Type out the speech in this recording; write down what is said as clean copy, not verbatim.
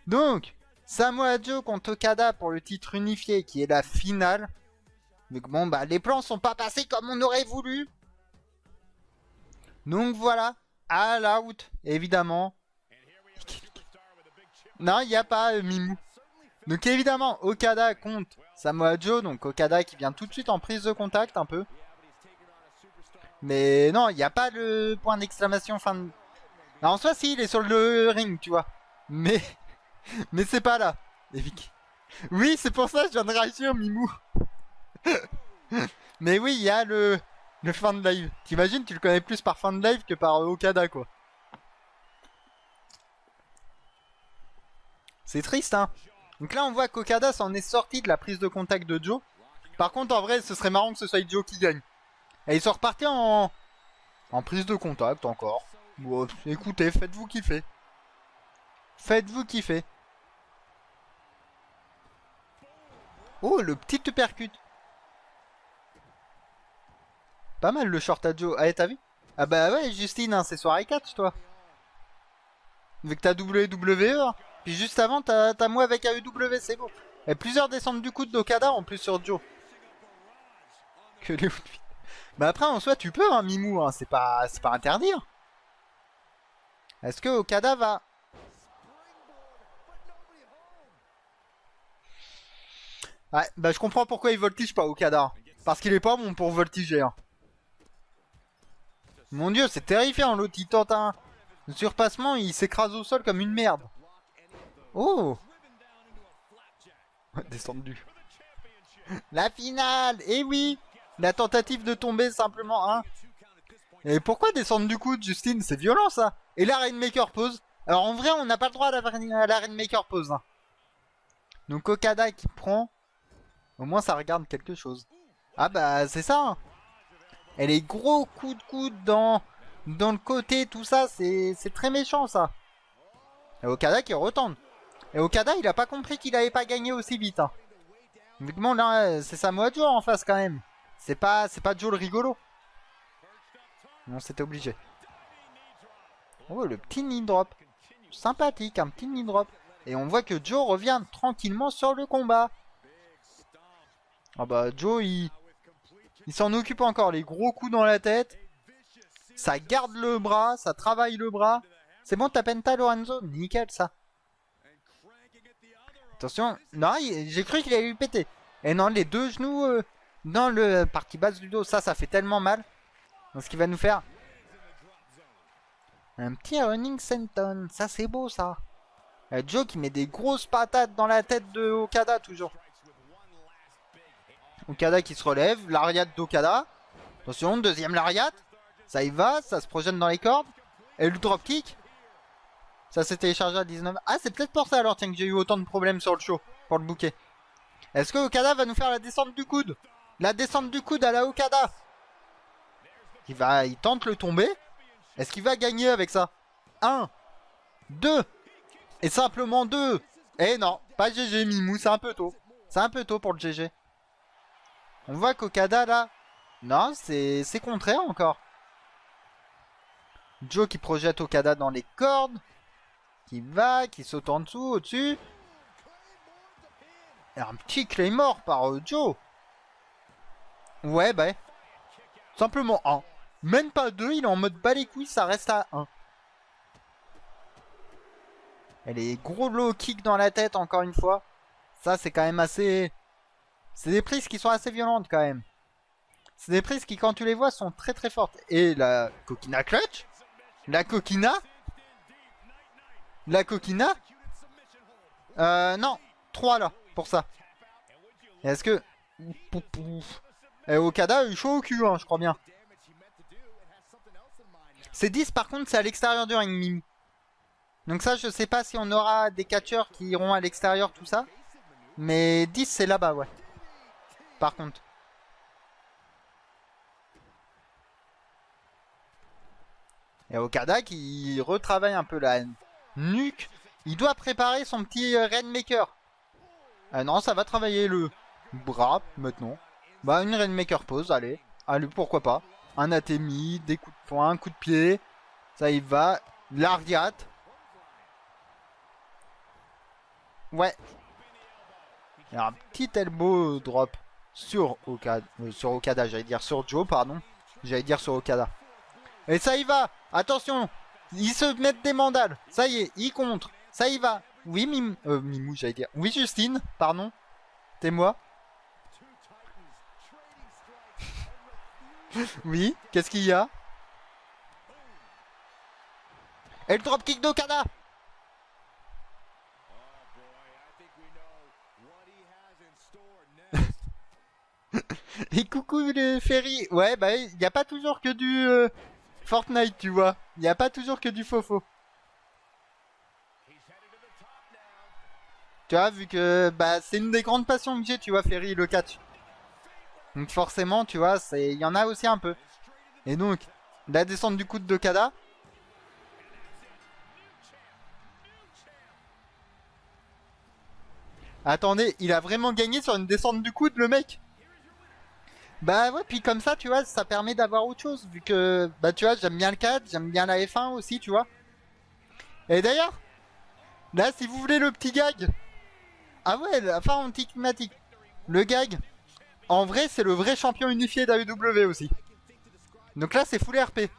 Donc, Samoa Joe contre Okada pour le titre unifié qui est la finale. Mais bon, bah les plans sont pas passés comme on aurait voulu. Donc voilà, à l'out, évidemment. Non, il n'y a pas Mimou. Donc évidemment, Okada contre Samoa Joe. Donc Okada qui vient tout de suite en prise de contact un peu. Mais non, il n'y a pas le point d'exclamation fin de... Alors, en soi, si, il est sur le ring, tu vois. Mais c'est pas là. Oui, c'est pour ça que je viens de réagir, Mimou. Mais oui, il y a le fan de live. T'imagines, tu le connais plus par fan de live que par Okada, quoi. C'est triste, hein. Donc là, on voit qu'Okada s'en est sorti de la prise de contact de Joe. Par contre, en vrai, ce serait marrant que ce soit Joe qui gagne. Et ils sont repartis en prise de contact encore. Bon, écoutez, faites-vous kiffer. Faites-vous kiffer. Oh, le petit uppercut. Pas mal le short à Joe. Ah, t'as vu? Ah bah ouais, Justine, hein, c'est soirée catch, toi. Avec ta WWE. Hein. Puis juste avant, t'as moi avec AEW, c'est beau. Et plusieurs descentes du coude d'Okada en plus sur Joe. Que les outfits. Bah après, en soi, tu peux, hein, Mimou. Hein, c'est pas interdit. Hein. Est-ce que Okada va... Ouais, bah je comprends pourquoi il voltige pas Okada. Parce qu'il est pas bon pour voltiger. Hein. Mon dieu, c'est terrifiant, l'autre il tente un surpassement, il s'écrase au sol comme une merde. Oh. Descendu. La finale. Et oui. La tentative de tomber simplement, hein. Et pourquoi descendre du coude, Justine? C'est violent ça. Et la Rainmaker pose. Alors en vrai, on n'a pas le droit à la Rainmaker pose. Hein. Donc Okada qui prend. Au moins ça regarde quelque chose. Ah bah c'est ça. Hein. Et les gros coups de coude dans le côté, tout ça, c'est très méchant ça. Et Okada qui retente. Et Okada, il a pas compris qu'il avait pas gagné aussi vite. Hein. Vu que bon, là, c'est Samoa Joe en face quand même. C'est pas Joe le rigolo. Non, c'était obligé. Oh, le petit knee drop. Sympathique, un petit knee drop. Et on voit que Joe revient tranquillement sur le combat. Ah bah, Joe, il s'en occupe encore. Les gros coups dans la tête. Ça garde le bras, ça travaille le bras. C'est bon, t'as Penta Lorenzo. Nickel, ça. Attention. Non, j'ai cru qu'il allait lui péter. Et non, les deux genoux dans le partie basse du dos. Ça fait tellement mal. Donc, ce qui va nous faire un petit running senton. Ça, c'est beau, ça. Joe qui met des grosses patates dans la tête de Okada, toujours. Okada qui se relève. Lariat d'Okada. Attention, deuxième lariat. Ça y va, ça se projette dans les cordes. Et le dropkick. Ça s'est téléchargé à 19. Ah, c'est peut-être pour ça alors, tiens, que j'ai eu autant de problèmes sur le show. Pour le bouquet. Est-ce que Okada va nous faire la descente du coude? La descente du coude à la Okada. Il tente le tomber. Est-ce qu'il va gagner avec ça? 1, 2. Et simplement 2. Et non, pas GG Mimou, c'est un peu tôt. C'est un peu tôt pour le GG. On voit qu'Okada là... Non, c'est contraire encore. Joe qui projette Okada dans les cordes. Qui saute en dessous, au-dessus. Et un petit Claymore par Joe. Ouais, bah. Simplement 1. Même pas 2, il est en mode bas les couilles, ça reste à 1. Et les gros low kicks dans la tête, encore une fois. Ça, c'est quand même assez... C'est des prises qui sont assez violentes, quand même. C'est des prises qui, quand tu les vois, sont très très fortes. Et la coquina clutch. La coquina. La coquina. Non. 3 là, pour ça. Est-ce que... Et Okada a eu chaud au cul, hein, je crois bien. C'est 10 par contre, c'est à l'extérieur du ring, Mimi. Donc ça, je sais pas si on aura des catcheurs qui iront à l'extérieur, tout ça. Mais 10, c'est là-bas, ouais. Par contre. Et Okada qui retravaille un peu la nuque. Il doit préparer son petit Rainmaker. Non, ça va travailler le bras maintenant. Bah, une Rainmaker pose, allez. Allez, pourquoi pas. Un Atemi, des coups de poing, un coup de pied. Ça y va. Lariat. Ouais. Et un petit elbow drop sur Okada, j'allais dire sur Joe, pardon. J'allais dire sur Okada. Et ça y va. Attention. Ils se mettent des mandales. Ça y est, ils contre. Ça y va. Oui, Mimou, j'allais dire. Oui, Justine, pardon. T'es moi. Oui, qu'est-ce qu'il y a? Et le dropkick d'Okada. Et coucou le Ferry. Ouais, bah, il n'y a pas toujours que du Fortnite, tu vois. Il n'y a pas toujours que du faux. Tu vois, vu que bah, c'est une des grandes passions que j'ai, tu vois, Ferry, le catch. Donc forcément, tu vois, il y en a aussi un peu. Et donc, la descente du coude d'Okada. Attendez, il a vraiment gagné sur une descente du coude, le mec. Bah ouais, puis comme ça, tu vois, ça permet d'avoir autre chose. Vu que, bah tu vois, j'aime bien le 4, j'aime bien la F1 aussi, tu vois. Et d'ailleurs, là, si vous voulez le petit gag. Ah ouais, la fin anticlimatique. Le gag, en vrai, c'est le vrai champion unifié d'AEW aussi. Donc là, c'est full RP.